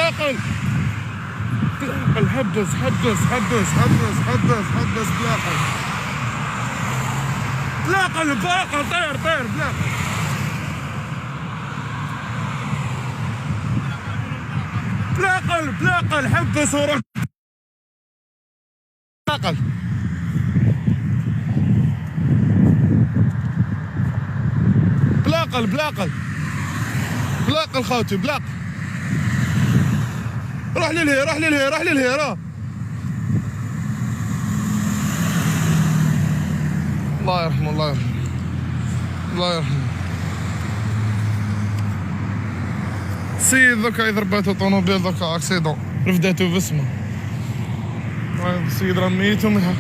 بلاقل حبس حبس حبس حبس حبس حبس بلاقل بلاقل بلاقل طير طير بلاقل بلاقل بلاقل حبس ورك بلاقل بلاقل بلاقل بلاقل خوتي بلاقل روح للهي روح للهي روح للهي روح الله يرحمه الله يرحمه الله يرحمه السيد ذوكا إذا رباتو طونوبيل ذوكا أكسيدون رفداتو باسمه السيد راه ميت وميحق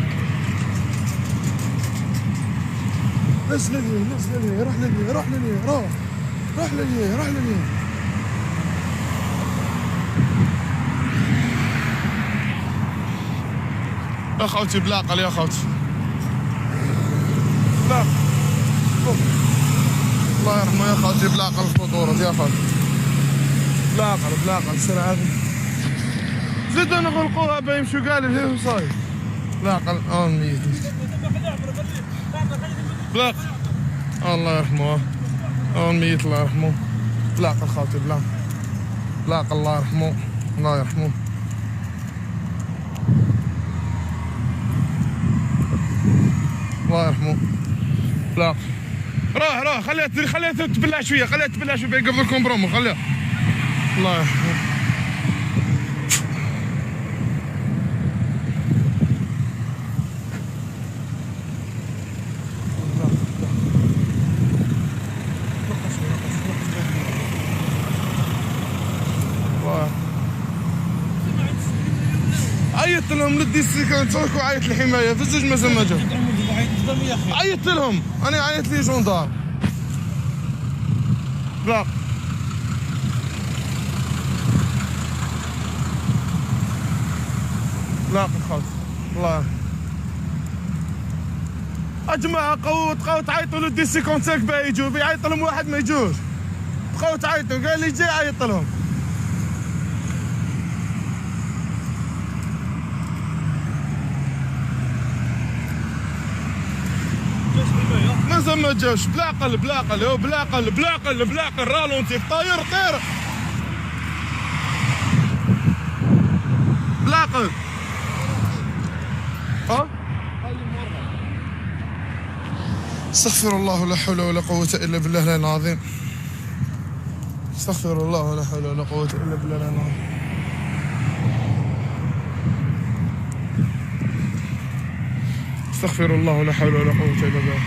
نزل للهي نزل للهي روح للهي روح للهي روح روح للهي روح للهي يا خوتي بلاقل يا خوتي بلاقل الله يرحمه يا خوتي بلاقل الفطورة يا خوتي بلاقل بلاقل سير عادي زيد نغلقوها بيمشوا قال لي وصاير بلاقل ميت بلاقل الله يرحمه ميت الله يرحمه بلاقل خوتي بلاقل بلاقل الله يرحمه الله يرحمه الله يرحمه لا روح خليها تبلع شويه خليها تبلع شويه قبل الكومبرومو خليها الله يرحمه عيطت لهم للديسي كان تركوا عيط الحمايه في الزوج مازال ما جاو عيطت لهم انا عيطت لي جوندار لا لا خوت الله اجماعه بقاو تعيطوا للديسي كونتاك باه يجوا بيعيط لهم واحد ما يجوش بقاو تعيطوا قال لي جاي عيط لهم مازال ما جاوش بلاقل بلاقل يو بلاقل بلاقل بلاقل رالونتي طاير طير بلاقل ها استغفر الله لا حول ولا قوة إلا بالله العلي العظيم استغفر الله لا حول ولا قوة إلا بالله العلي العظيم استغفر الله لا حول ولا قوة إلا بالله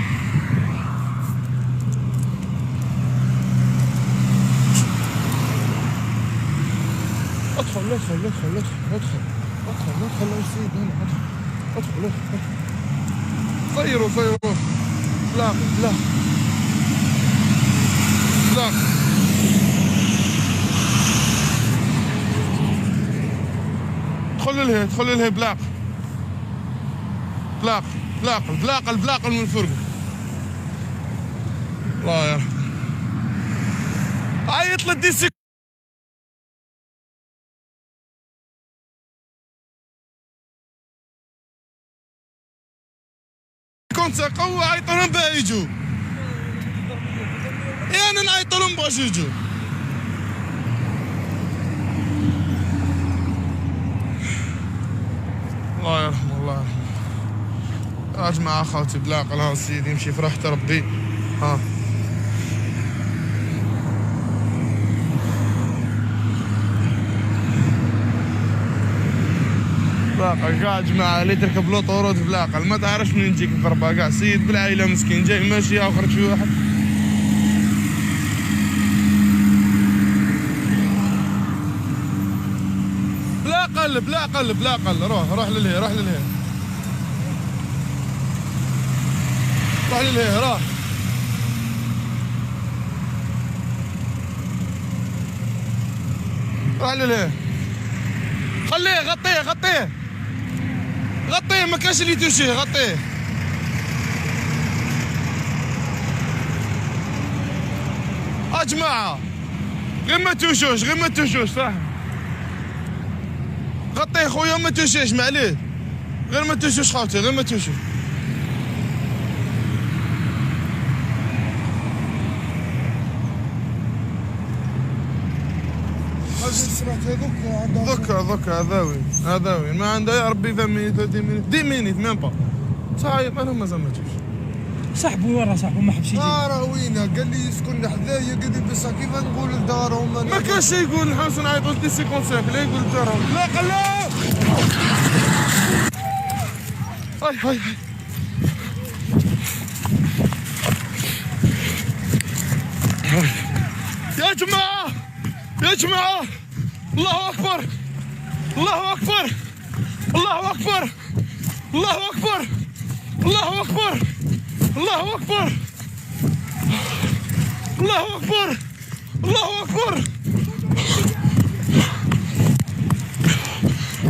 ادخل ادخل ادخل ادخل ادخل ادخل يا سيدي هنا ادخل ادخل طيروا طيروا لا لا لا ادخل للهي ادخل للهي بلاق بلاق بلاقل بلاقل بلاقل من فرقه الله يرحمه عيط للديسي كنت قوة عيط لهم باه يجوا انا نعيط لهم باش يجوا الله يرحمه الله يرحمه يا جماعة خوتي بلاقل ها السيد يمشي في راحة ربي ها بلاقل كاع جماعة اللي تركب لوطورود في بلاقل ما تعرفش منين تجيك الضربة كاع سيد بالعائلة مسكين جاي ماشي وخرج في واحد بلاقل بلاقل بلاقل روح للهي روح للهي روح للهي روح روح للهي خليه غطيه غطيه غطيه ما كانش اللي توشيه غطيه جماعة غير ما توشوش غير ما توشوش صح غطيه خويا ما توشيش معليه، غير ما توشوش خاوتي، غير ما توشوش. ذكا هذاوي ما عنده يا ربي 20 مينيت 10 مينيت ميم با صايب. انا مازال ما جوش صاحبو وين راه صاحبو ما حبش يجي. راه وينه قال لي يسكن حدايا، قال لي بصح كيف نقول لدارهم ما كانش يقول نحوس نعيطوا لدي 55 لا يقول لدارهم لا قلا. هاي يا جماعة يا جماعة، الله أكبر الله أكبر الله أكبر الله أكبر الله أكبر الله أكبر الله أكبر الله أكبر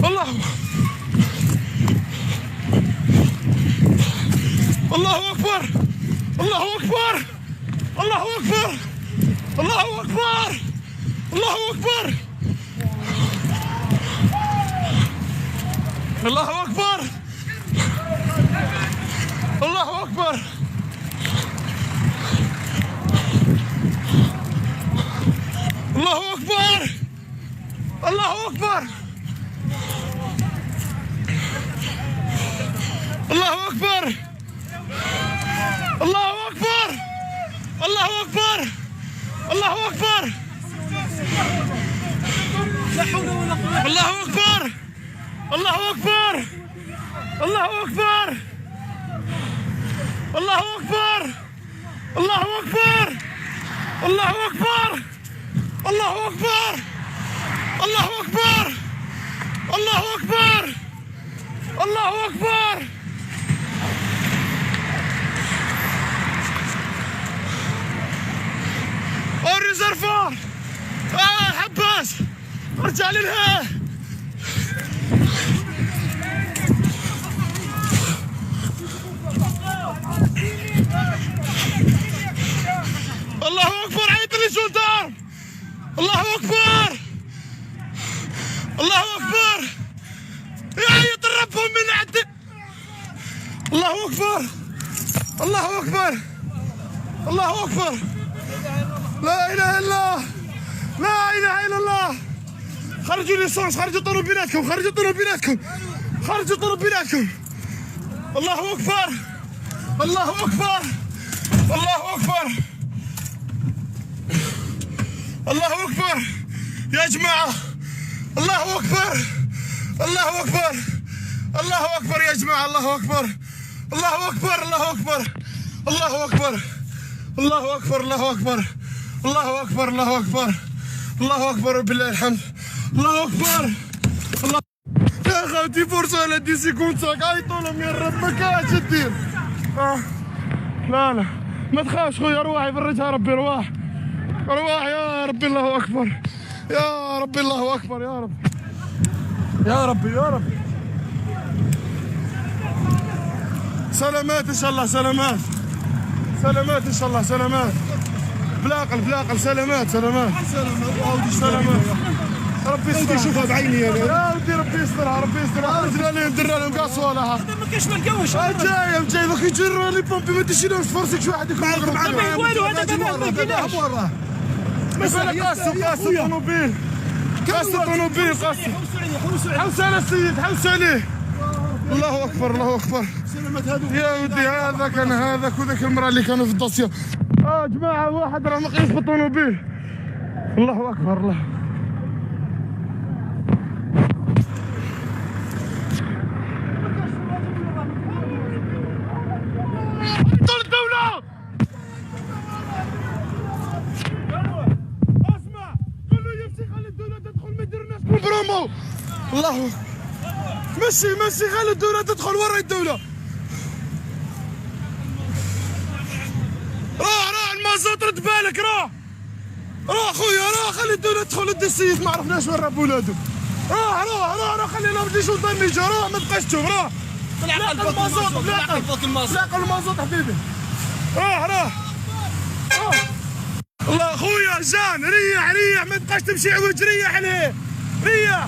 الله الله أكبر الله أكبر الله أكبر الله أكبر الله أكبر الله أكبر الله أكبر الله أكبر الله أكبر الله أكبر الله أكبر الله أكبر الله أكبر لا حول ولا قوة. الله أكبر الله أكبر الله أكبر الله أكبر الله أكبر الله أكبر الله أكبر الله أكبر الله أكبر الله أكبر الريزرفوار حباس رجع لي لها. الله أكبر عيط لي سلطان. الله أكبر الله أكبر يعيط ربهم من عندي. الله أكبر الله أكبر الله أكبر لا إله إلا الله لا إله إلا الله. خرجوا ليسونس، خرجوا طوموبيلاتكم، خرجوا طوموبيلاتكم، خرجوا طوموبيلاتكم. الله أكبر الله أكبر الله أكبر الله أكبر يا جماعة. الله أكبر الله أكبر الله أكبر يا جماعة. الله أكبر الله أكبر الله أكبر الله أكبر الله أكبر الله أكبر الله أكبر الله أكبر الله أكبر بالله الحمد. الله أكبر الله. يا خوتي فرصة لا دي سيكونتاك عيطوا لهم يا رب ما كاش دير. لا ما تخافش خويا، رواح يفرجها ربي، رواح رواح يا ربي. الله أكبر يا ربي الله أكبر يا رب يا ربي يا ربي. سلامات إن شاء الله، سلامات سلامات إن شاء الله، سلامات بلاقل سلامات سلامات سلامات. ربي يسترها يشوفها بعيني يا ودي، ربي يسترها ربي يسترها. خرجنا لهم درنا لهم كاع صوالح. ما كاينش ما لقاوش. جاي دوك يجروا لي بومبي ما تشيلهمش فرصك شي واحد يكون معاهم. ما والو هذا ما كاينش. مسألة قاص الطوموبيل قاص الطوموبيل قاص. حوس على السيد حوس عليه. الله أكبر الله أكبر يا ودي. هذاك أنا هذاك وذاك المرأة اللي كانوا في الدوسية. جماعة واحد راه مقيس بالطوموبيل. الله أكبر الله. طول الدولة اسمع، قول له يمشي خلي الدولة تدخل ما يديروناش برومو. الله مشي خلي الدولة تدخل. ورا الدولة راه المازوت رد بالك. راه خويا راه خلي الدولة تدخل. دي السيد ما عرفناش وين راه بولادو. راه خلينا بدي شوطان نيجا. راه ما تبقاش تشوف. راه لاقى المازوت لاقى المازوت حبيبي. راه الله خويا جان ريح ما تبقاش تمشي عوج. ريح عليه ريح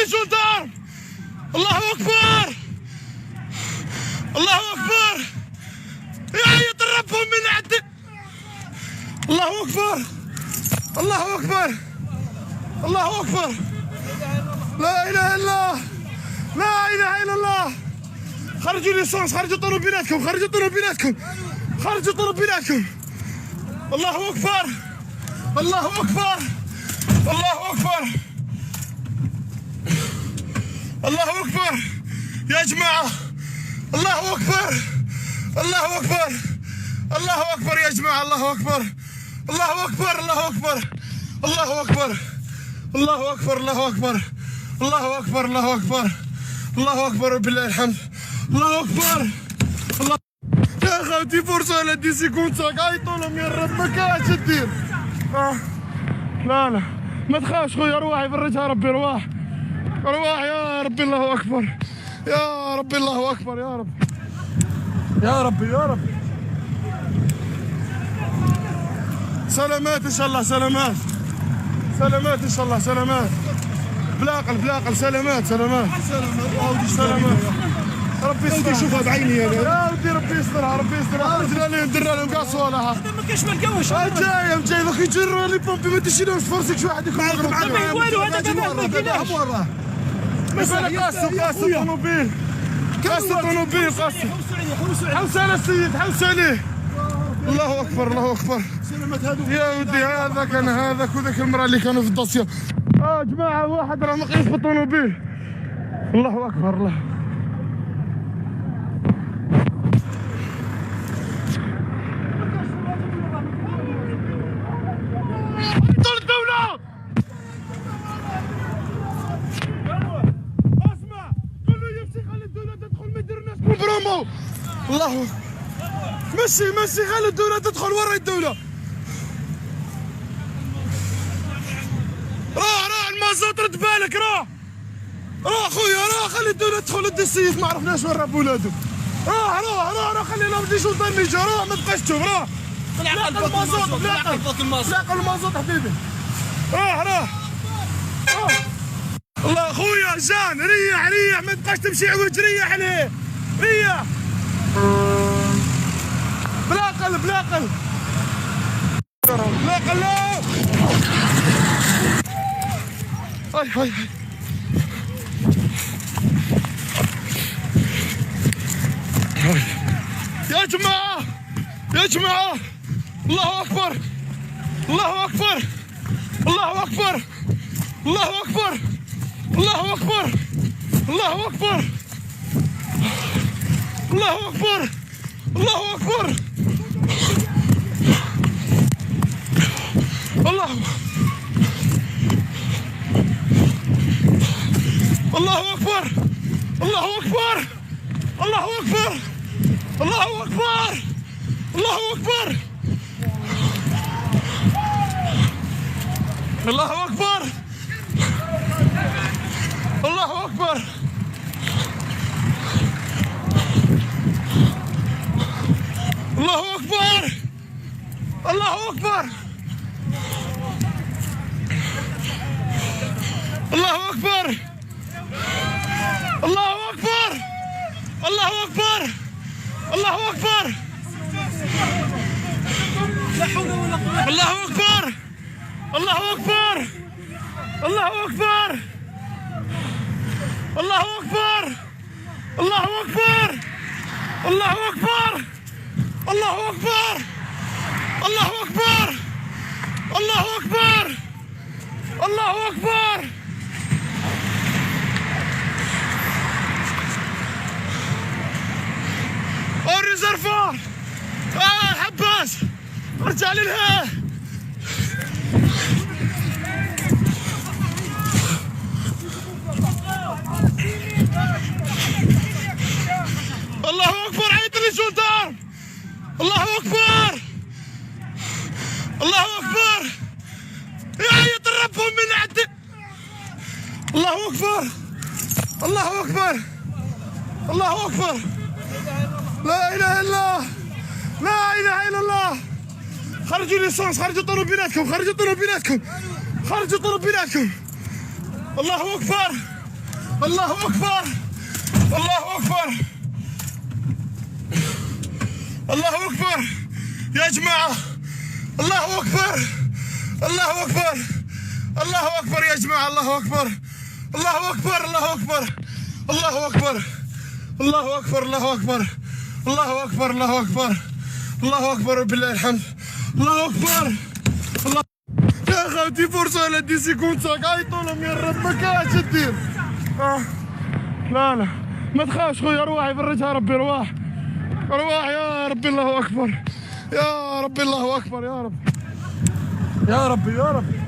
لي جندار. الله اكبر الله اكبر. يعيط ربهم من عندي. الله اكبر الله اكبر الله اكبر. لا اله الا الله لا اله الا الله. خرجوا ليسونس، خرجوا طوموبيلاتكم، خرجوا طوموبيلاتكم، خرجوا طوموبيلاتكم. الله اكبر الله اكبر الله اكبر الله اكبر يا جماعه. الله اكبر الله اكبر الله اكبر يا جماعه. الله اكبر الله اكبر الله اكبر الله اكبر الله اكبر الله اكبر الله اكبر الله اكبر الله اكبر وبالله الحمد. الله اكبر الله. يا خوتي فرصه على 10 سكوند عيطوا لهم يا رب ما كاش دير. لا لا ما تخافش خويا، رواح يفرجها ربي، رواح رواح يا ربي. الله اكبر يا ربي الله اكبر يا رب يا ربي يا ربي. سلامات ان شاء الله، سلامات سلامات ان شاء الله، سلامات بلا عقل بلا عقل. سلامات سلامات سلامات. ربي يسترها، شوفها بعيني انا. يا ودي ربي يسترها ربي يسترها. خرجنا لهم درنا لهم كاع صوالحها. هذا ما كاش ما لقاوش. جايه جاي دوك يجروا لي بومبي ما تشيلوش فرصك شي واحد يكون ما معاه والو. هذا دابا ما لقيناش. قاص الطوموبيل قاص الطوموبيل قاص. حوس على السيد حوس عليه. الله اكبر الله اكبر. يا ودي هذا كان هذاك وذاك المراه اللي كانوا في الدوسيه. جماعه واحد راه مقيس بالطوموبيل. الله اكبر الله. طول الدولة. اسمع قول له يمشي خلي الدولة تدخل ما يديرلناش برومو. الله مشي مشي خلي الدولة تدخل. ورا الدولة راه المازوت رد بالك. راه خويا راه خلي الدولة تدخل. ادي السيد ما عرفناش وين راه بولادو. راه خلي لهم دي جولدان ميجا. راه ما تبقاش تشوف. راه لاقى المازوت لاقى المازوت حبيبي. راه الله خويا جان ريح ريح ما تبقاش تمشي عوج. ريح عليه ريح بلا قلب بلا قلب بلا قلب. هاي يا جماعة يا جماعة. الله أكبر الله أكبر الله أكبر الله أكبر الله أكبر الله أكبر الله أكبر الله أكبر الله الله أكبر الله أكبر الله أكبر الله أكبر الله أكبر الله أكبر الله أكبر الله أكبر الله أكبر الله أكبر الله أكبر الله أكبر الله أكبر لا حول ولا قوة. الله أكبر الله أكبر الله أكبر الله أكبر الله أكبر الله أكبر الله أكبر الله أكبر الله أكبر الله أكبر. الريزرفوار الحباس ارجع لي لها. الله اكبر عيط لي جولدار. الله اكبر الله اكبر يعيط ربهم من عندي. الله اكبر الله اكبر الله اكبر. لا اله الا الله لا اله الا الله. خرجوا ليسونس، خرجوا طوموبيلاتكم، خرجوا طوموبيلاتكم، خرجوا طوموبيلاتكم. الله اكبر الله أكبر الله أكبر الله أكبر يا جماعة الله أكبر الله أكبر الله أكبر يا جماعة الله أكبر الله أكبر الله أكبر الله أكبر الله أكبر الله أكبر الله أكبر الله أكبر الله أكبر وبالله الحمد الله أكبر الله يا خوتي فرصة ولا دي سيكون ساك عيطوا لهم يا رب ما كاش دير لا لا ما تخافش خويا رواح يفرجها ربي رواح رواح يا ربي الله أكبر يا ربي الله أكبر يا رب يا ربي يا ربي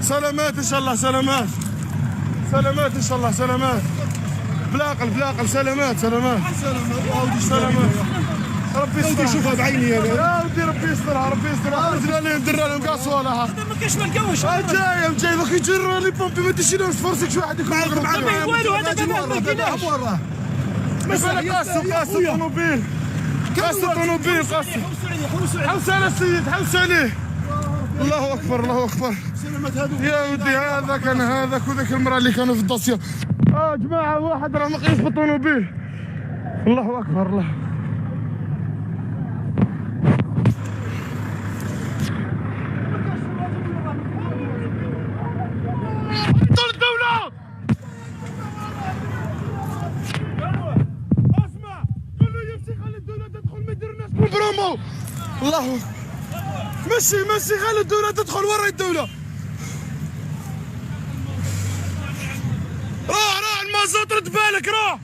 سلامات إن شاء الله سلامات سلامات إن شاء الله سلامات بلا قلب بلا قلب سلامات سلامات سلامات ربي يسترها شوفها بعيني يا ودي ربي يسترها ربي يسترها خرجنا لهم درنا لهم كاع صوالح ما كاينش ما نلقاوش جاي دوك يجروا لي بومبي ما تشيلهمش فرصك شي واحد يكون يقرب ما والو هذا ما كاينش قاص الطوموبيل قاص الطوموبيل قاص حوس على السيد حوس عليه الله اكبر الله اكبر يا ودي هذا كان هذاك وذاك المراه اللي كانوا في الدوسيه جماعه واحد راه مقيس بالطوموبيل الله اكبر الله طول الدولة اسمع قول له يمشي خلي الدولة تدخل ما يديرناش برومو الله مشي خلي الدولة تدخل ورا الدولة راه المازوت رد بالك راه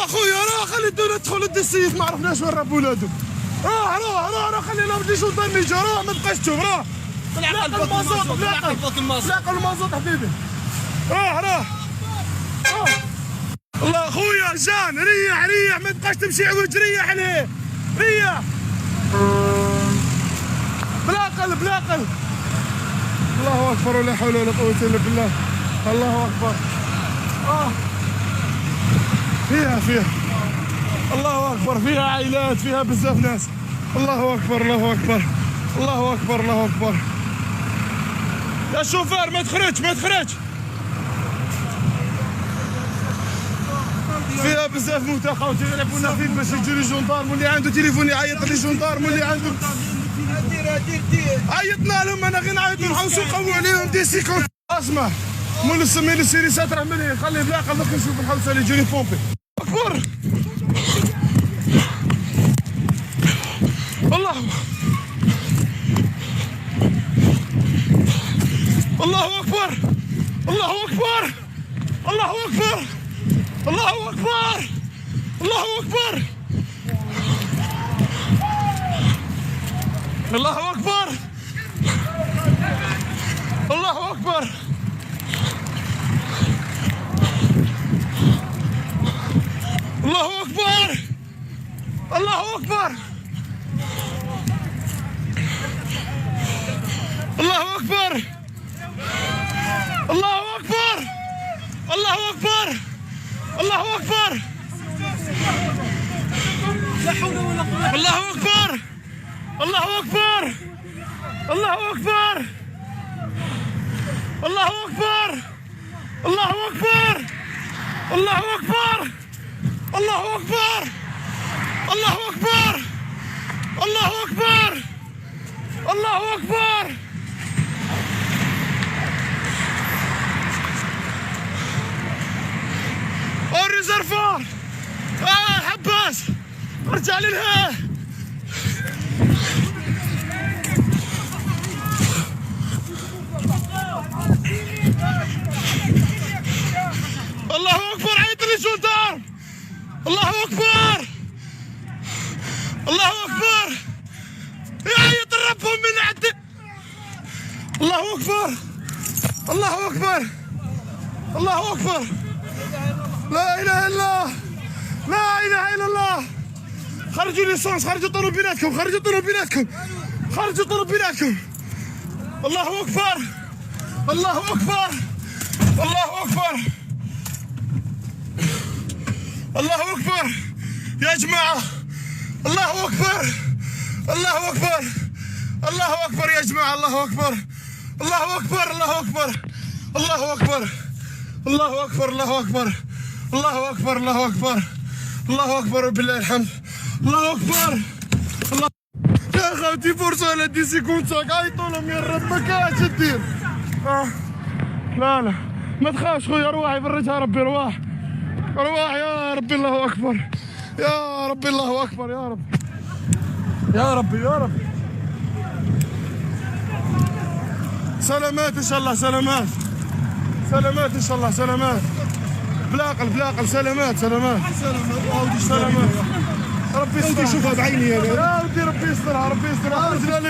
خويا راه خلي الدولة تدخل ودي السيد ما عرفناش وين راه بولادو راه خلي لهم لي جوطان يجوا راه ما تبقاش تشوف راه لاقل المازوت لاقل المازوت حبيبي راه الله خويا جان ريح ما تبقاش تمشي عوج ريح عليه ريح بلا قلب الله اكبر ولا حول ولا قوه الا بالله الله اكبر فيها الله اكبر فيها عائلات فيها بزاف ناس الله اكبر الله اكبر الله اكبر الله اكبر يا شوفير ما تخرجش فيها بزاف موتى خاوتي يلعبونا فين باش يجي لي جوندارم واللي عنده تليفون يعيط لي جوندارم واللي عنده عيطنا لهم انا غير نعيط نحوسوا نقووا عليهم دي سيكون اسمع مول السمين السيريسات راه مليح خليه بلا قلق نشوف الحوسه اللي يجوني بومبي اكبر الله اكبر الله اكبر الله اكبر الله اكبر الله اكبر الله اكبر الله اكبر الله اكبر الله اكبر الله اكبر الله اكبر الله اكبر الله اكبر لا حول ولا قوة الله اكبر الله اكبر الله اكبر الله اكبر الله اكبر الله اكبر الله اكبر الله اكبر الله اكبر الله اكبر الريزرفوار حباس ارجع للها الله اكبر عيط لي جولدارم الله اكبر الله اكبر يعيط ربهم من عندي الله اكبر الله اكبر الله اكبر لا اله الا الله لا اله الا الله خرجوا ليسونس خرجوا طوموبيلاتكم خرجوا طوموبيلاتكم خرجوا طوموبيلاتكم الله اكبر الله اكبر الله اكبر الله اكبر يا جماعه الله اكبر الله اكبر الله اكبر يا جماعه الله اكبر الله اكبر الله اكبر الله أكبر الله أكبر الله أكبر الله أكبر الله أكبر الله أكبر وبالله الحمد. الله أكبر. الله يا خالتي فرصة على 10 سكوند عيطوا لهم يا رب ما كاش تدير. لا ما تخافش خويا، رواح يفرجها ربي، رواح يا ربي. الله أكبر يا ربي الله أكبر يا رب يا ربي يا ربي. سلامات إن شاء الله، سلامات إن شاء الله، سلامات بلاقل سلامات ربي يسترها. شوفها بعيني يا ودي ربي يسترها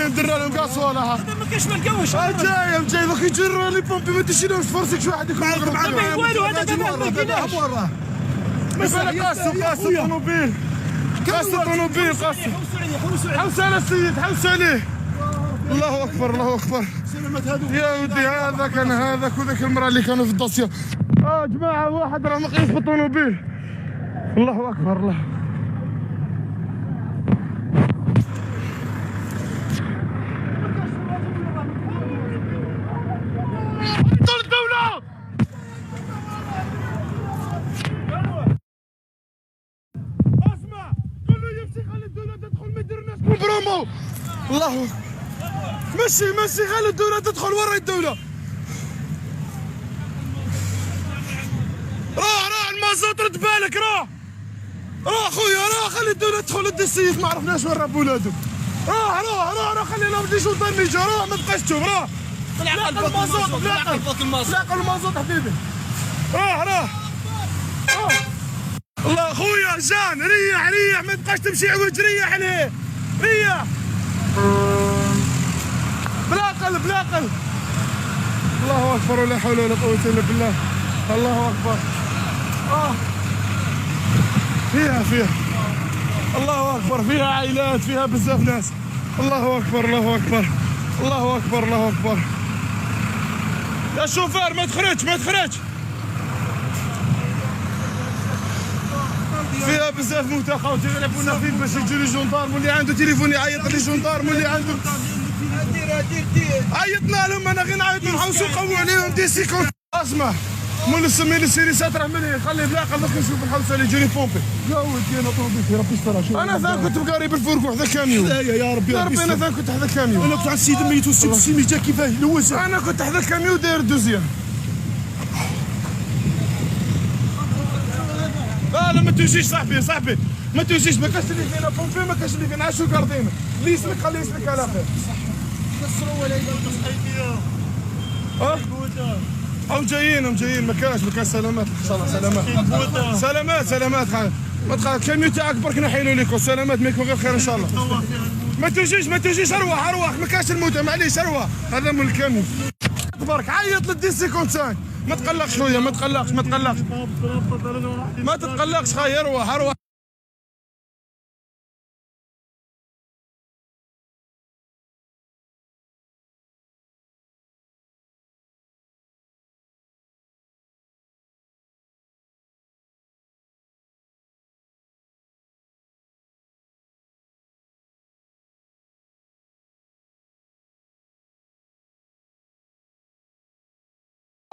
درنا لهم قاصوه لها. هذا ما كاينش ما لقاوش. جاي دوك يجروا لي بومبي، ما تشيلوش فرصك شي واحد يكون يضرب معاك. ما والو هذا دابا ما لقيناش. قاص الطوموبيل حوس على السيد، حوس عليه. الله اكبر الله اكبر يا ودي. هذا كان هذاك وذاك المراه اللي كانوا في الدوسيه. جماعه واحد راه مقيس بالطوموبيل. الله اكبر الله. الدولة اسمع، قول له يمشي خلي الدولة تدخل، ما يديرناش برومو. الله مشي خلي الدولة تدخل، ورا الدولة. راه المازوت، رد بالك، راه خويا، خلي الدولة تدخل. ادي السيد ما عرفناش وين راه بولادو. راه خلي لهم دي جندرمي يجوا، ما تبقاش تشوف. لاقى المازوت حبيبي. راه الله خويا جان، ريح ما تبقاش تمشي عوج، ريح عليه، ريح بلا قلب. الله اكبر ولا حول ولا قوة الا بالله. الله اكبر. فيها الله اكبر، فيها عائلات، فيها بزاف ناس. الله اكبر الله اكبر الله اكبر الله اكبر. يا شوفير ما تخرج. فيها بزاف موتى خاوتي، يلعبونا فين باش يجي لي جندارم، واللي عنده تليفون يعيط لي جندارم، واللي عنده عيطنا لهم. انا غير نعيط نحوسوا نقووا عليهم 10 سكوند. اسمع مول السيريسات راه مليح، خليه بلا قلبك نشوف الحوسه اللي يجوني بومبي. يا ودي انا طوبيتي ربي يسترها. انا ثان كنت مقاري بالفرق وحده كاميون. يا ربي انا ثان كنت حدا كاميون. انا كنت على السيد ميت والسيد ميت كيفاه لوز. انا كنت حدا كاميون داير دوزيام. لا ما توجيش صاحبي ما توجيش. ما كاش اللي فينا بومبي، ما كاش اللي فينا عاشو كاردينا. اللي يسلك خليه يسلك على خير. كسروا ولا هم جايين ما كاش سلامات ان شاء الله. سلامات ما تخاف. كاميون تاعك برك نحيلو ليكم. سلامات ما يكون غير خير ان شاء الله. ما توجيش اروح ما كاش الموتى، معليش اروح. هذا مول الكاميون. تبارك عيط ل 10 سكوند ثاني. ما تقلقش خويا، ما تتقلقش خايا. اروح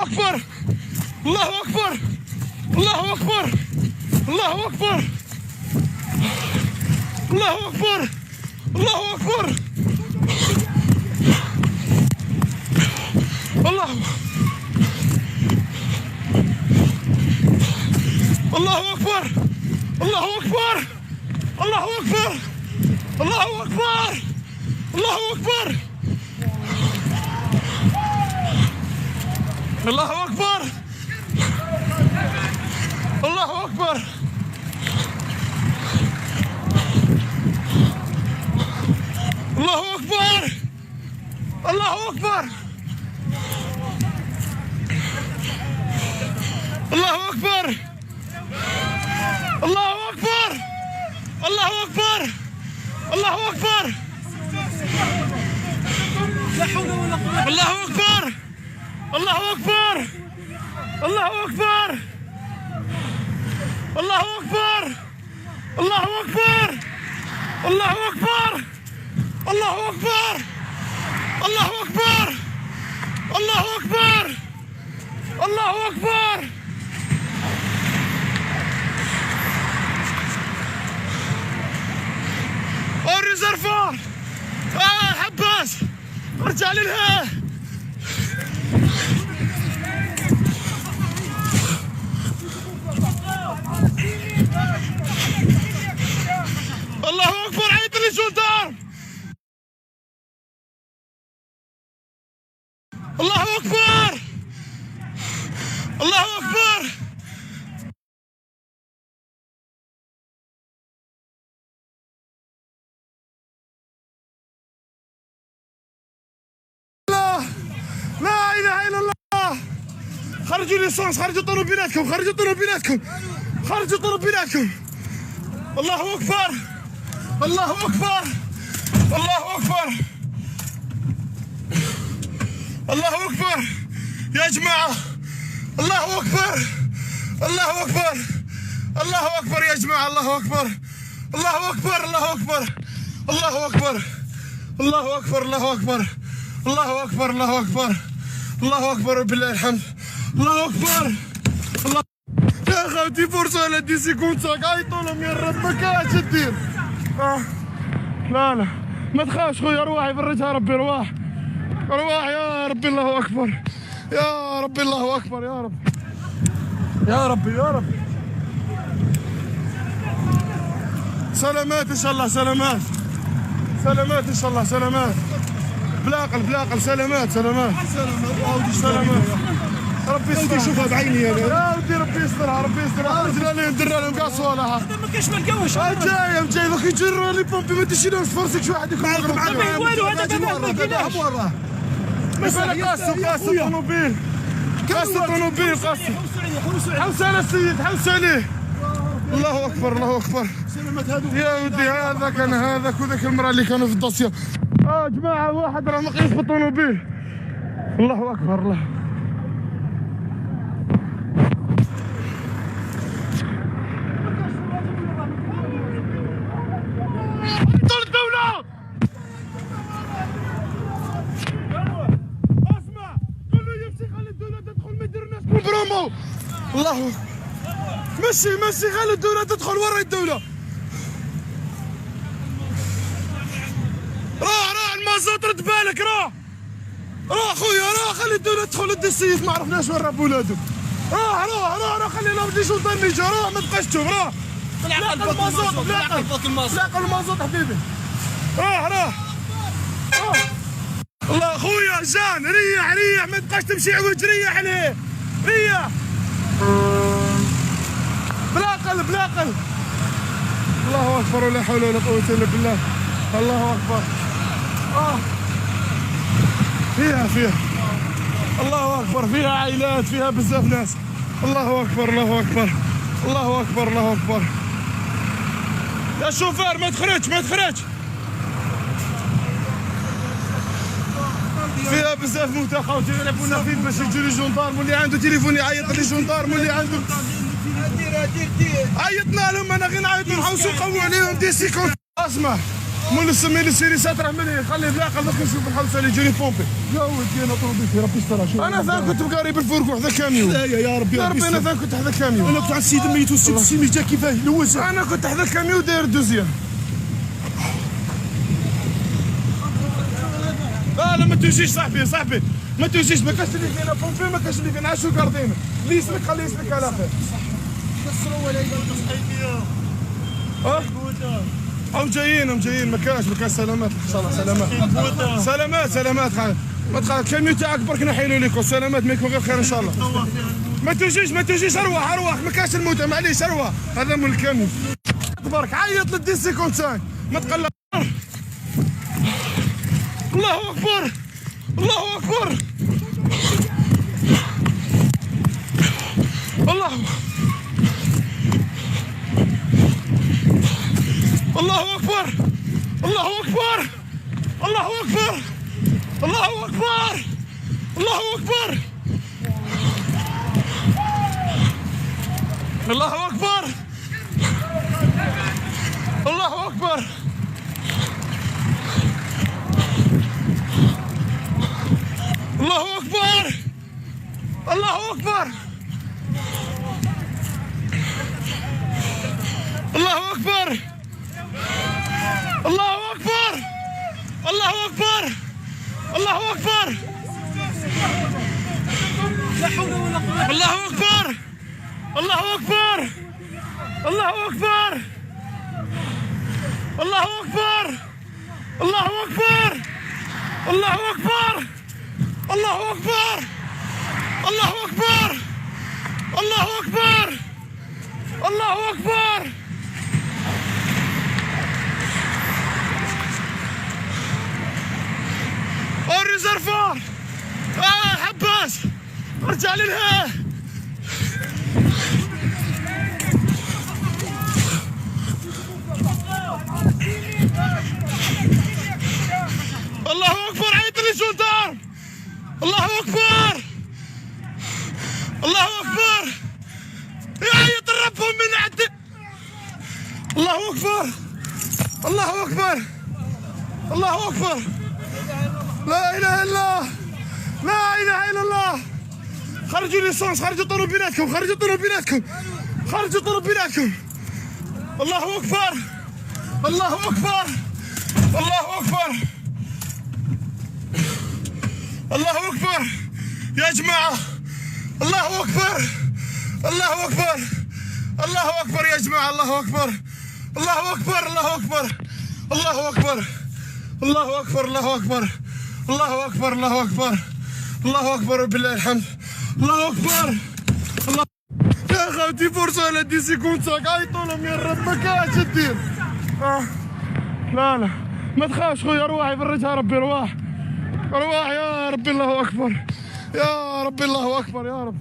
أكبر. الله أكبر الله أكبر الله أكبر الله أكبر الله أكبر الله أكبر الله أكبر الله أكبر الله أكبر الله أكبر الله أكبر الله أكبر الله أكبر الله أكبر الله أكبر الله أكبر الله أكبر الله أكبر لا حول ولا قوة. الله أكبر الله أكبر الله أكبر الله أكبر الله أكبر الله أكبر الله أكبر الله أكبر الله أكبر الله أكبر. الريزرفوار حباس ارجع للها. الله أكبر. عيط لي جولدار. الله أكبر. الله أكبر. لا اله الا الله. خرجوا ليسونس، خرجوا طوموبيلاتكم، خرجوا طوموبيلاتكم، خرجوا طوموبيلاتكم. الله اكبر. الله اكبر. الله اكبر. الله اكبر يا جماعه. الله اكبر. الله اكبر. الله اكبر يا جماعه. الله اكبر. الله اكبر. الله اكبر. الله اكبر. الله اكبر. الله اكبر. الله اكبر. الله اكبر. الله اكبر وبالله الحمد. الله اكبر. الله يا خوتي فرصه على دي سيكوند ساك. عيطوا لهم يا رب ما كاش دير. لا لا ما تخافش خويا، رواح يفرجها ربي. رواح رواح يا ربي. الله اكبر يا ربي. الله اكبر يا رب يا ربي يا رب. سلامات ان شاء الله. سلامات سلامات ان شاء الله. سلامات بلاقل بلاقل. سلامات سلامات سلامات. ربي يسترها. شوفها بعيني يا ودي. ربي يسترها. ربي يسترها. رجلنا لي ندير لهم كاع صوالح. ما كاينش ما نلقاوش. جاي جاي دوك يجروا لي بومبي. ما تشيلهمش فرصك شي واحد يكون يضرب معاك. ما والو هذا ما كاينش. مسألة قاسم قاسم طوموبيل. قاسم طوموبيل قاسم. حوس على السيد حوس عليه. الله اكبر. الله اكبر يا ودي. هذا كان هذاك وذاك المراه اللي كانوا في الدوسيه. جماعه واحد راه مقيس بالطوموبيل. الله اكبر. الله طول الدولة. اسمع قول له يمشي خلي الدولة تدخل ما يديرناش برومو. الله مشي مشي خلي الدولة تدخل. ورا الدولة. راه المازوت رد بالك. راه خويا راه خلي الدولة تدخل. ادي السيد ما عرفناش وين راه بولادو. راه خلي لهم دي جولدان يجوا. راه ما تبقاش تشوف. راه لاقى المازوت. لاقى المازوت حبيبي. راه الله خويا جان. ريح ريح ما تبقاش تمشي عوج. ريح عليه. ريح بلا قلب بلا قلب. الله اكبر ولا حول ولا قوه الا بالله. الله اكبر. فيها الله اكبر. فيها عائلات. فيها بزاف ناس. الله اكبر. الله اكبر. الله اكبر. الله اكبر. يا شوفير ما تخرجش ما تخرجش. فيها بزاف موتى خاوتي. يلعبونا فين باش يجوا لي جوندارم. واللي عنده تليفون يعيط لي جوندارم. واللي عنده عيطنا لهم. انا غير نعيط نحوسوا نقووا عليهم دي سيكونت. اسمع مول السيريسات راه مليح. خليه بلا قلبك نشوف الحوسه اللي يجوني بومبي. يا ودي انا طوبيتي ربي يسترها. انا ثان كنت مقاري بالفرق وحده كاميون. يا ربي يا ربي. انا ثان كنت حدا كاميون. انا كنت على السيد ميت والسيد السيمي جا كيفاه لوز. انا كنت حدا كاميون داير دوزيام. لا ما توجيش صاحبي ما توجيش. ما كاش اللي فينا بومبي ما كاش اللي فينا عاشو كاردينا. اللي يسلك خليه يسلك على خير. كسروا ولا هم جايين ما كاش سلامات ان شاء الله. سلامات ما تخاف. الكاميون تاعك برك نحيلو ليكم. سلامات ما يكون غير خير ان شاء الله. ما توجيش. ارواح ما كاش الموتى معليش. ارواح هذا مول الكاميون. تبارك عيط للدي سيكونت سان ما تقلق. الله اكبر. الله اكبر. الله اكبر. الله اكبر. الله اكبر. الله اكبر. الله اكبر. الله اكبر. الله اكبر. الله اكبر. الله اكبر الله اكبر الله اكبر الله اكبر الله اكبر لا حول ولا قوة. الله اكبر الله اكبر الله اكبر الله اكبر الله اكبر الله اكبر الله اكبر الله اكبر الله اكبر الله اكبر الريزرفوار حباس ارجع للها الله اكبر عيط لي جندار الله اكبر الله اكبر يعيط ربهم من عند الله اكبر الله اكبر الله اكبر لا اله الا الله لا اله الا الله خرجوا ليسونس خرجوا طوموبيلاتكم خرجوا طوموبيلاتكم خرجوا طوموبيلاتكم الله اكبر الله اكبر الله اكبر الله اكبر يا جماعه الله اكبر الله اكبر الله اكبر يا جماعه الله اكبر الله اكبر الله اكبر الله اكبر الله اكبر الله اكبر الله اكبر الله اكبر الله اكبر بالله الحمد الله اكبر الله يا خوتي فرصه على 10 سكوند عيطوا لهم يا رب ما كاش دير لا ما تخافش خويا رواح يفرجها ربي رواح رواح يا ربي الله اكبر يا ربي الله اكبر يا رب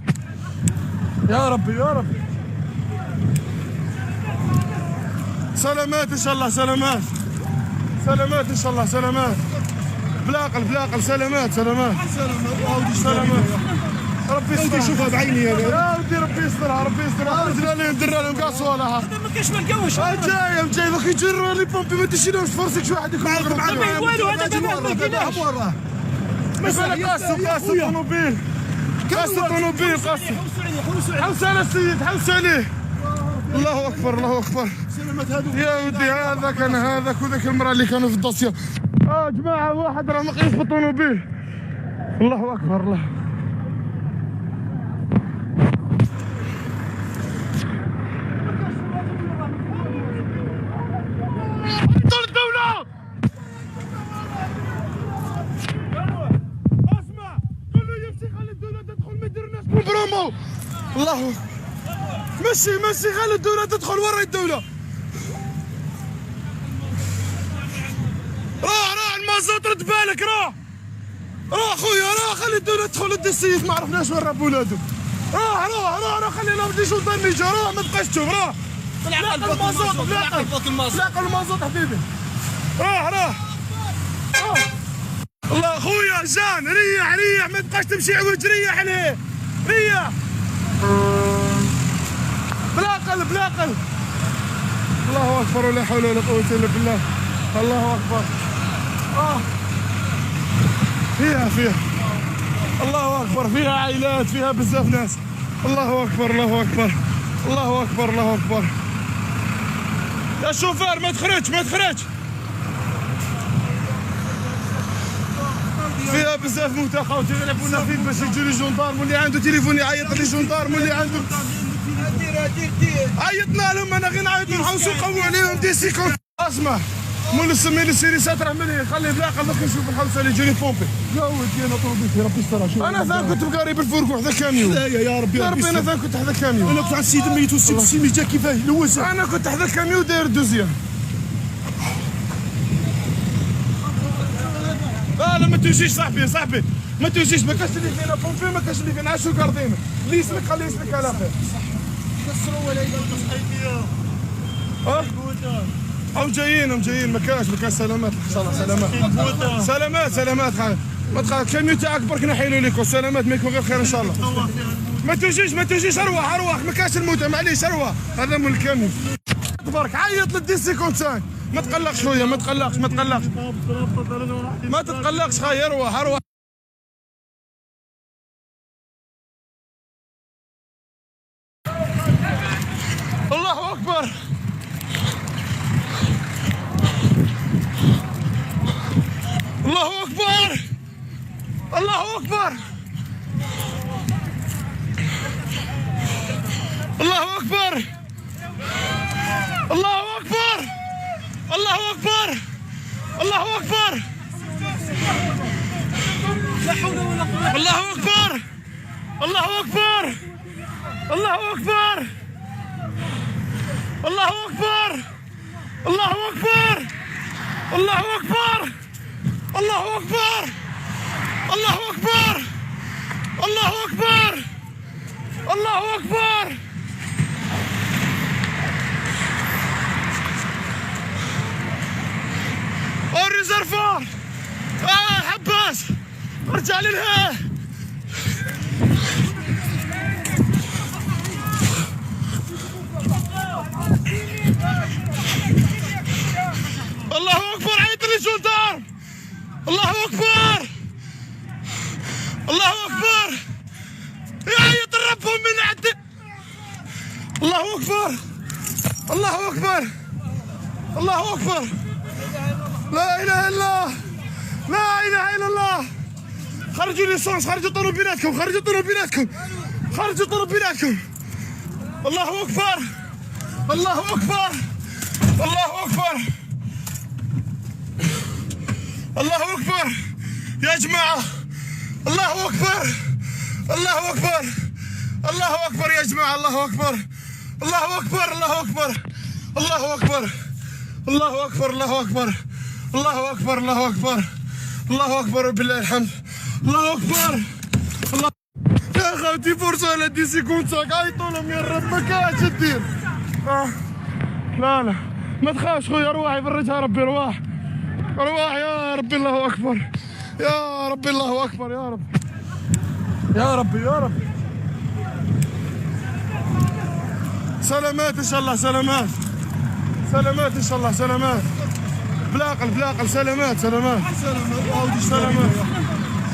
يا ربي يا ربي سلامات ان شاء الله سلامات سلامات ان شاء الله سلامات بلا قلب سلامات سلامات سلامات ربي يسترها شوفها بعيني يا ودي ربي يسترها ربي يسترها خرجنا لهم درنا لهم كاع صوالحها ما كاش ما لقاوش. جاي دوك يجروا لي بومبي ما تشيلهمش فرصك شي واحد يكون يضرب ما والو هذا ما لقيناش. قاص الطوموبيل قاص الطوموبيل قاص حوس على السيد حوس عليه الله اكبر الله اكبر يا ودي هذا كان هذاك وذاك المراه اللي كانوا في الدوسيه جماعه واحد راه مقيس بالطوموبيل الله اكبر الله الدولة اسمع قول له يمشي خلي الدولة تدخل ما يديرناش بالبرومو الله مشي خلي الدولة تدخل ورا الدولة روح المازوت رد بالك روح خويا روح خلي الدولة تدخل ودي السيد ما عرفناش وين راه ولادو روح خلي لهم دي جندار يجوا روح ما تبقاش تشوف روح لاقى المازوت لاقى المازوت حبيبي روح الله خويا جان ريح ما تبقاش تمشي عوج ريح عليه ريح بلا قلب الله اكبر ولا حول ولا قوه الا بالله الله اكبر فيها الله اكبر فيها عائلات فيها بزاف ناس الله اكبر الله اكبر الله اكبر الله اكبر يا شوفير ما تخرج فيها بزاف موتى خاوتي يلعبونا فين باش يجوا لي جندارم واللي عنده تليفون يعيط لي جندارم واللي عنده عيطنا لهم انا غير نعيط نحوسوا نقووا عليهم دي سيكون اسمع مول السمين السيريسات راه مليح خليه بلا قلب نشوف الحوسه اللي يجوني بومبي يا ودي انا طوبيتي ربي يسترها شوف انا ثان كنت مقاري بالفرق وحده كاميون يا ربي انا ثان كنت حدا كاميون انا كنت على السيد ميت والسيد ميت كيفاه لوز انا كنت حدا كاميون داير دوزيام لا ما توجيش صاحبي ما توجيش ما كاش اللي فينا بومبي ما كاش اللي فينا عاشو كاردينا اللي يسلك خليه يسلك على خير كسروا ولا يدخل هم جايين ما كاش سلامات ان شاء الله سلامات ما تخاف كاميون تاعك برك نحيلو ليكم سلامات ما يكون غير خير ان شاء الله ما تجيش اروح ما كاش الموتى معليش اروح هذا مول الكاميون تبارك عيط للدي سيكون تاعك ما تقلقش خويا ما تقلقش خايا اروح الله اكبر. الله اكبر. الله اكبر. الله اكبر. الله اكبر. الله اكبر. الله اكبر. لا حول ولا قوة. الله اكبر. الله اكبر. الله اكبر. الله اكبر. الله اكبر. الله اكبر. الله اكبر. الله اكبر. الله اكبر. الله اكبر. الريزرفوار حباس ارجع للها. الله اكبر. عيط للجندار. الله اكبر. الله اكبر. يعيط ربهم من عند. الله اكبر. الله اكبر. الله اكبر. لا اله الا الله. لا اله الا الله. خرجوا ليسونس. خرجوا طلوبيناتكم. خرجوا طلوبيناتكم. خرجوا طلوبيناتكم. الله اكبر. الله اكبر. الله اكبر. الله اكبر يا جماعه. الله اكبر. الله اكبر. الله اكبر يا جماعه. الله اكبر. الله اكبر. الله اكبر. الله اكبر. الله اكبر. الله اكبر. الله اكبر. الله اكبر. الله اكبر بالله الحمد. الله اكبر. الله يا خوتي فرصه على دي سيكوند ساك. عيطوا لهم يا رب ما كاش دير. لا لا ما تخافش خويا. رواح يفرجها ربي. رواح رواح يا ربي. الله اكبر يا ربي. الله اكبر يا رب. يا ربي يا رب. سلامات ان شاء الله. سلامات سلامات ان شاء الله. سلامات بلا قلب بلا قلب. سلامات سلامات سلامات.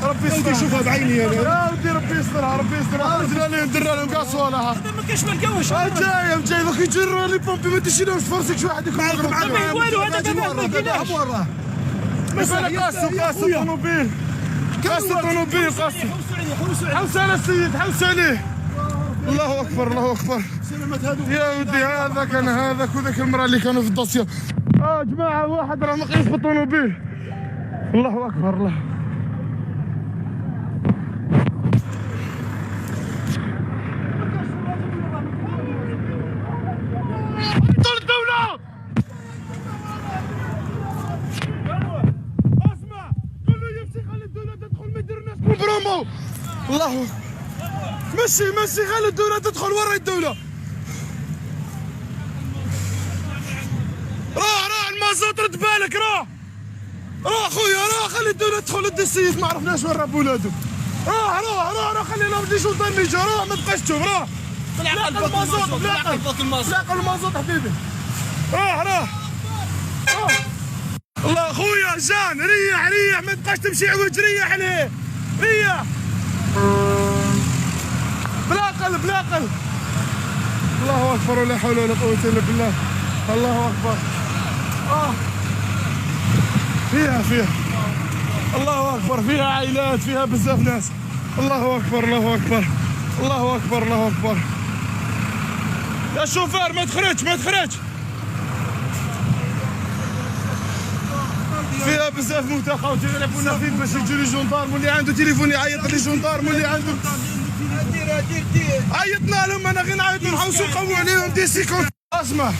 ربي يسترها. شوفها بعيني انا يا ودي. ربي يسترها. ربي يسترها. خرجنا لهم درنا لهم كاع صوالحها. ما كاينش ما نلقاوش. جاي جاي دوك يجروا لي بومبي. ما تشيلهمش فرصك. شي واحد يكون ما والو. هذا ما كايناش. قاسي الطوموبيل. قاسي الطوموبيل. قاسي. حوس على السيد. حوس عليه. الله اكبر. الله اكبر. يا ودي هذا كان هذاك وذاك المراه اللي كانوا في الدوسيه. جماعه واحد راه مقيس بالطوموبيل. الله اكبر. الله طول الدولة. اسمع قول له يمشي. خلي الدولة تدخل. ما يديروناش برومو. الله مشي خلي الدولة تدخل. ورا الدولة. راح المازوت. رد بالك. راح خويا. راح خلي الدولة تدخل. ادي السيد ما عرفناش وين راه بولادو. راح خلي لهم دي شوطان اللي جا. راح ما تبقاش تشوف. راح لا المازوت. لا المازوت حبيبي. راح الله خويا جان. ريح ما تبقاش تمشي عوج. ريح عليه. ريح بلا قلب. الله اكبر. ولا حول ولا قوه الا بالله. الله اكبر. فيها الله اكبر. فيها عائلات. فيها بزاف ناس. الله اكبر. الله اكبر. الله اكبر. الله اكبر. يا شوفير ما تخرج. فيها بزاف موتى خاوتي. يلعبونا فين باش يجوا لي جوندارم. واللي عنده تليفون يعيط لي جوندارم. واللي عنده عيطنا لهم. انا غير نعيط نحوسوا نقووا عليهم دي سيكونت. اسمع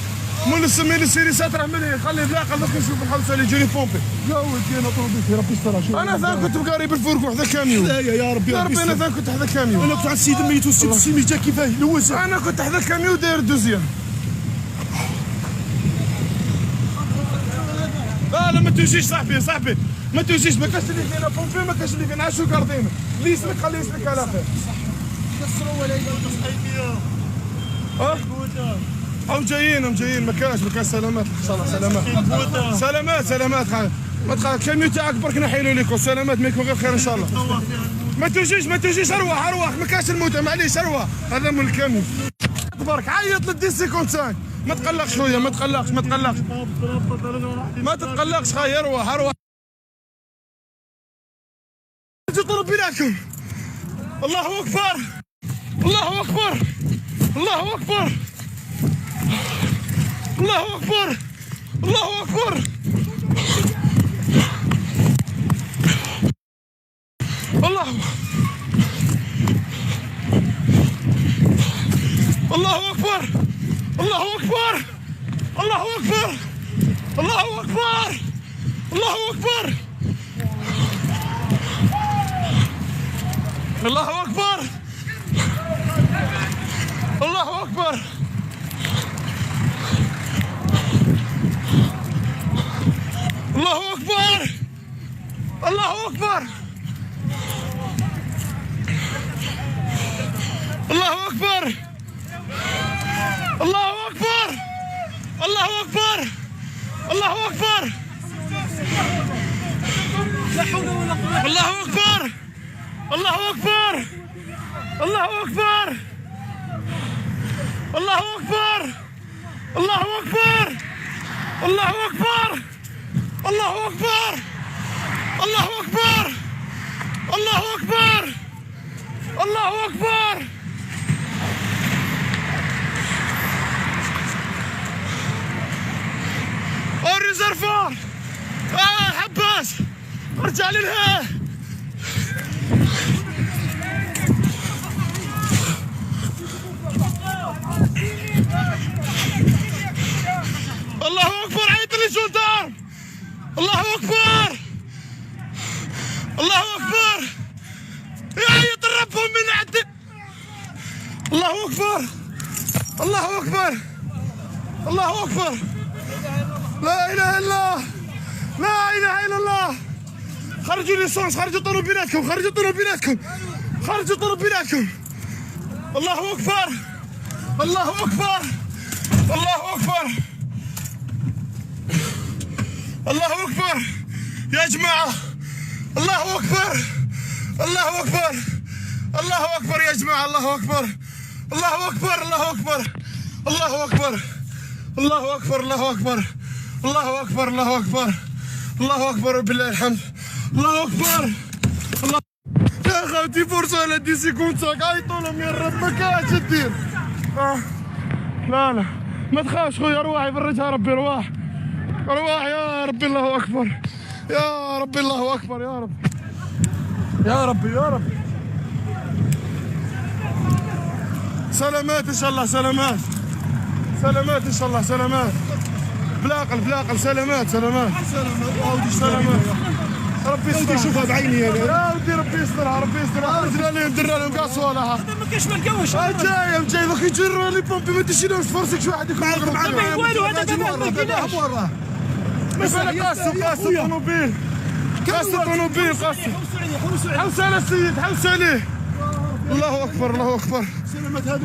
مول السيريسات راه مليح. خلي بلا قلبك نشوف الحوسه اللي يجوني بومبي. يا ولدي انا طوبيتي ربي يسترها. انا ثان كنت مقاري بالفرق وحده كاميون. يا ربي انا ثان كنت حدا كاميون. انا كنت على السيد ميت والسيد السيمي جا كيفاه لوسه. انا كنت حدا كاميون داير دوزيام. لا ما توجيش صاحبي ما توجيش. ما كاش اللي فينا بومبي. ما كاش اللي فينا عاشو كاردينا. اللي يسلك خليه يسلك على خير. كسروا ولا هم جايين ما كاش سلامات ان شاء الله. سلامات ما تخاف. الكاميون تاعك برك نحيلو ليكم. سلامات ما يكون غير خير ان شاء الله. ما توجيش. اروح ما كاش الموت. معليش اروح. هذا مول الكاميون. تبارك عيط للدي 55. ما تقلقش خويا، ما تقلقش ما تقلقش ما تتقلقش خويا. اروح اروح طلبي لكم. الله اكبر الله اكبر الله اكبر الله اكبر الله اكبر الله الله اكبر الله اكبر الله اكبر الله اكبر الله اكبر الله اكبر الله اكبر الله اكبر الله اكبر الله اكبر الله اكبر الله اكبر الله اكبر لا حول ولا قوة. الله اكبر الله اكبر الله اكبر الله اكبر الله اكبر الله اكبر الله اكبر الله اكبر الله اكبر الله اكبر الريزرفوار. حباس ارجع للها. الله اكبر عيط لي جندار. الله اكبر الله اكبر يعيط ربهم من عند. الله اكبر الله اكبر الله اكبر لا اله الا الله لا اله الا الله. خرجوا ليسونس، خرجوا طوموبيلاتكم، خرجوا طوموبيلاتكم، خرجوا طوموبيلاتكم. الله اكبر الله اكبر الله اكبر الله اكبر يا جماعه. الله اكبر الله اكبر الله اكبر يا جماعه. الله اكبر الله اكبر الله اكبر الله اكبر الله اكبر الله اكبر الله اكبر الله اكبر الله اكبر وبالله الحمد. الله اكبر الله. يا خوتي فرصه لا دي سيكونتاك عيطوا لهم يا رب ما كاينش دير. لا لا ما تخافش خويا، رواح يفرجها ربي. رواح رواح يا ربي. الله اكبر يا ربي الله اكبر يا رب يا ربي يا رب. سلامات ان شاء الله سلامات سلامات ان شاء الله سلامات. بلاقل بلاقل سلامات سلامات سلامات. ربي يستر شوفها بعيني انا يا ودي. ربي يسترها ربي يسترها. خرجنا لهم درنا لهم كاع صوالحها. ما كاينش ما نلقاوش. جاي جاي دوك يجروا لي بومبي ما تشيلهمش فرصك شي واحد يكون يقرب ما معاهم. والو هذا ما لقيناش. بالك قاص الطوموبيل قاص الطوموبيل قاص. حوس على السيد حوس عليه. الله اكبر الله اكبر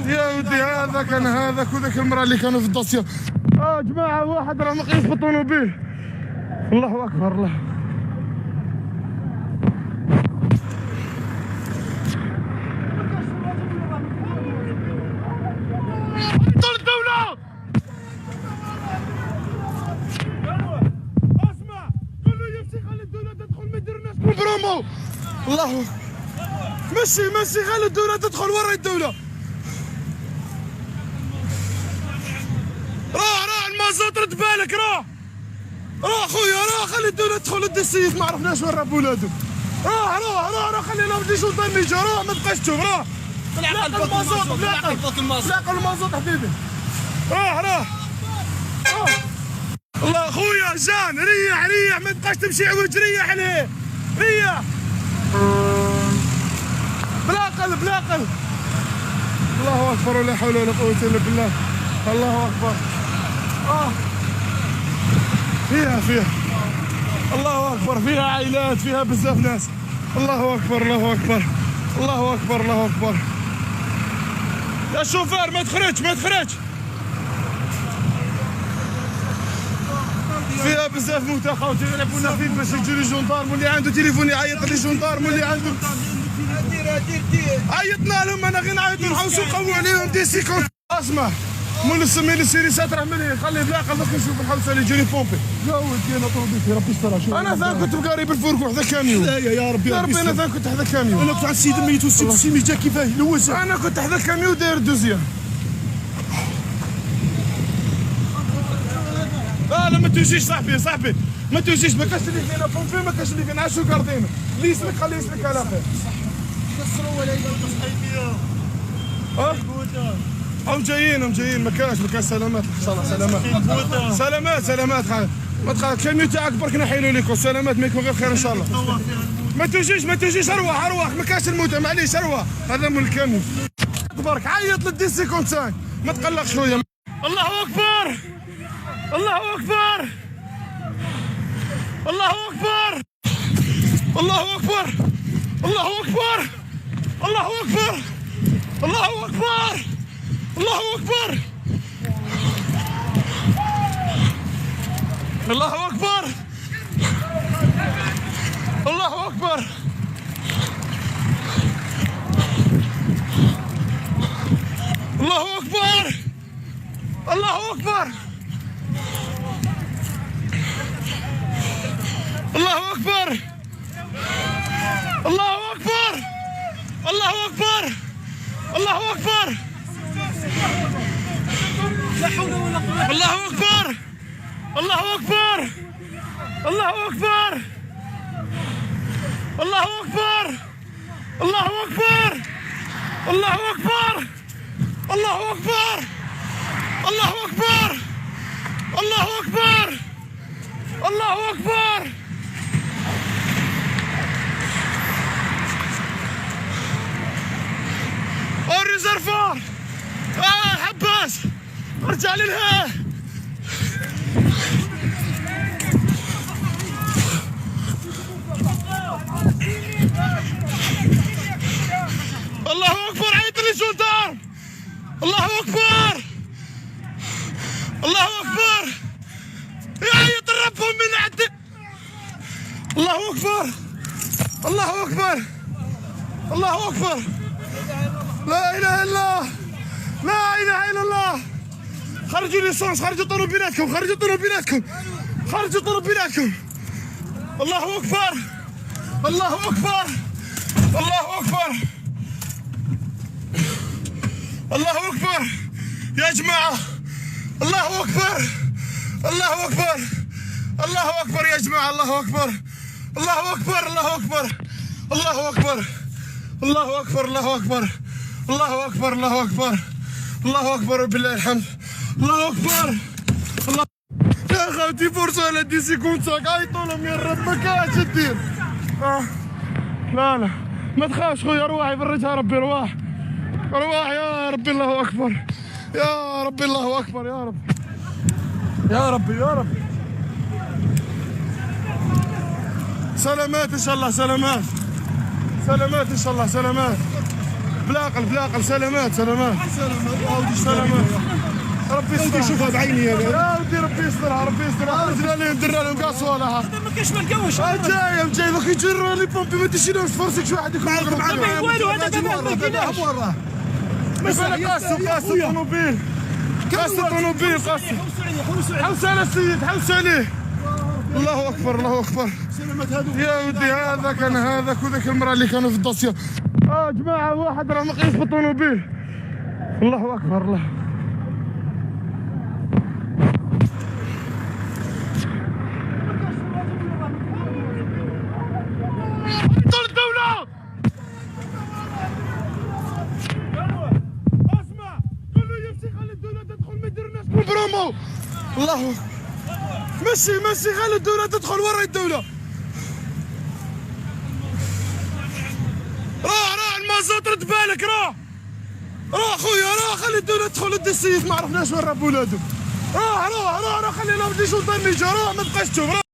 يا ودي. هذا كان هذاك وذاك المراه اللي كانوا في الدوسيه. جماعه واحد راه مقيس بالطوموبيل. الله اكبر الله. طول الدولة. اسمع قول له يمشي خلي الدولة تدخل ما يديرناش برومو. الله مشي مشي خلي الدولة تدخل. ورا الدولة روح المازوت رد بالك. روح خويا روح خلي الدولة تدخل. ادي السيد ما عرفناش وين راه ولادو. روح خلي لهم دي جندار يجوا. روح ما تبقاش تشوف. روح بلاق المازوت بلاق المازوت حبيبي. روح الله خويا جان. ريح ما تبقاش تمشي عوج. ريح عليه ريح. بلاقل. الله اكبر ولا حول ولا قوه الا بالله. الله اكبر. فيها الله اكبر. فيها عائلات فيها بزاف ناس. الله اكبر الله اكبر الله اكبر الله اكبر. يا شوفير ما تخرج. فيها بزاف موتى خاوتي. يلعبونا فين باش يجوا لي جندارم. واللي عنده تليفون يعيط لي جندارم. واللي عنده عيطنا لهم. انا غير نعيطوا نحوسوا نقووا عليهم دي سيكونت. اسمع مول السمين السيريسات راه من هنا خليه بلا قلبك نشوف الحوسه اللي يجوني بومبي. لا ودي انا طوبيتي ربي يسترها. شوف انا ثان كنت مقاري بالفرق وحده كاميون. يا ربي يا ربي انا ثان كنت حدا كاميون. انا كنت على السيد الميت والسيد السيمي جا كيفاه لوسه. انا كنت حدا كاميون داير دوزيام. لا ما توجيش صاحبي ما توجيش. ما كاش اللي فينا بومبي ما كاش اللي فينا عاشو كاردينا. اللي يسلك خليه يسلك على خير. هم جايين ما كاش سلامات ان شاء الله. سلامات ما تخاف كاميون تاعك برك نحيلو ليكم. سلامات ما يكون غير خير ان شاء الله. ما توجيش ارواح ما كاش الموت معليش ارواح. هذا من الكاميون برك عيط للدي 55 ما تقلق شويه. الله اكبر الله اكبر الله اكبر الله اكبر الله اكبر الله اكبر الله اكبر الله اكبر الله اكبر الله اكبر الله اكبر الله اكبر الله اكبر الله اكبر الله اكبر الله اكبر لا حول ولا قوة. الله اكبر الله اكبر الله اكبر الله اكبر الله اكبر الله اكبر الله اكبر الله اكبر الله اكبر الله اكبر الريزرفوار. حباس ارجع للها. الله اكبر عيط لي جولدار. الله اكبر الله اكبر يعيط ربهم من عند. الله اكبر الله اكبر الله اكبر لا اله الا الله لا اله الا الله. خرجوا ليسونس خرجوا طوموبيلاتكم خرجوا طوموبيلاتكم خرجوا طوموبيلاتكم. الله اكبر الله اكبر الله اكبر الله اكبر يا جماعه. الله اكبر الله اكبر الله اكبر يا جماعه. الله اكبر الله اكبر الله اكبر الله اكبر الله اكبر الله اكبر الله اكبر الله اكبر الله اكبر وبالله الحمد. الله اكبر الله. يا خوتي فرصه على دي سيكونتاك عيطوا لهم يا رب ما كاش دير. لا ما تخافش خويا رواح يفرجها ربي. رواح يا ربي. الله اكبر يا ربي الله اكبر يا رب يا ربي يا رب. سلامات ان شاء الله سلامات ان شاء الله سلامات بلا قلب سلامات ربي يستر. شوفها بعيني يا ودي ربي يسترها خرجنا لهم درنا لهم كاع صوالحها. ما كاش ما لقاوش. جاي دوك يجروا لي بومبي ما تشيلهمش فرصك شي واحد يكون يقرب عليهم. ما والو هذا ما لقيناش. قاص الطوموبيل حوس على السيد حوس عليه. الله اكبر الله اكبر يا ودي. هذا كان هذاك وذاك المراه اللي كانوا في الدوسيه. جماعه واحد راه مقيس بالطوموبيل. الله اكبر الله. طول الدولة اسمع كله يمشي خلي الدولة تدخل ما يديرناش برومو. الله مشي خلي الدولة تدخل ورا الدولة. روح المازوت رد بالك روح خويا خلي الدولة تدخل. ادي السيد ما عرفناش وين راه بولادو. روح خلي لهم دي شوطين يجوا. روح ما تبقاش تشوف.